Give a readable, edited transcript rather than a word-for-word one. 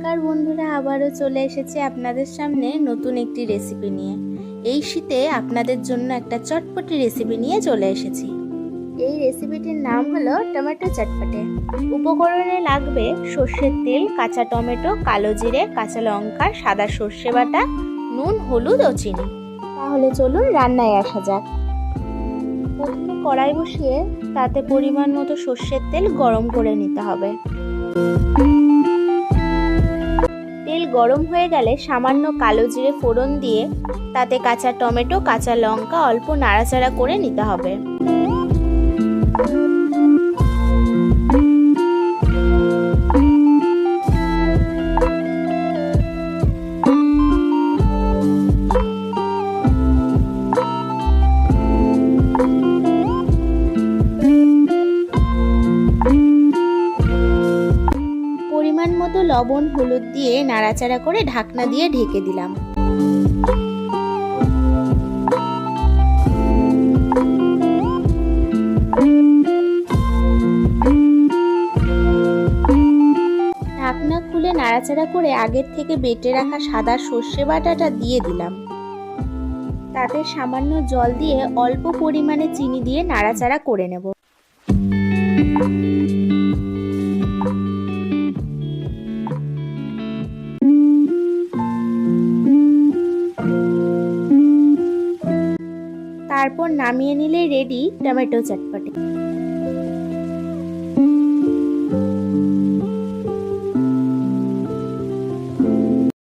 নমস্কার বন্ধুরা, আবারও চলে এসেছি আপনাদের সামনে নতুন একটি রেসিপি নিয়ে। এই শীতে আপনাদের জন্য একটা চটপটি রেসিপি নিয়ে চলে এসেছি। এই রেসিপিটির নাম হলো টমেটো চটপটে। উপকরণে লাগবে সর্ষের তেল, কাঁচা টমেটো, কালো জিরে, কাঁচা লঙ্কা, সাদা সর্ষে বাটা, নুন, হলুদ ও চিনি। তাহলে চলুন রান্নায় আসা যাক। প্রথমে কড়াই বসিয়ে তাতে পরিমাণ মতো সর্ষের তেল গরম করে নিতে হবে। তেল গরম হয়ে গেলে সামান্য কালো জিরে ফোড়ন দিয়ে তাতে কাঁচা টমেটো, কাঁচা লঙ্কা অল্প নাড়াচাড়া করে নিতে হবে। পরিমাণ মতো লবণ, হলুদ দিয়ে নাড়াচাড়া করে ঢাকনা দিয়ে ঢেকে দিলাম। ঢাকনা খুলে নাড়াচাড়া করে আগের থেকে বেটে রাখা সাদা সর্ষে বাটাটা দিয়ে দিলাম। তাতে সামান্য জল দিয়ে অল্প পরিমাণে চিনি দিয়ে নাড়াচাড়া করে নেব। তারপর নামিয়ে নিলে রেডি টমেটো চটপটি।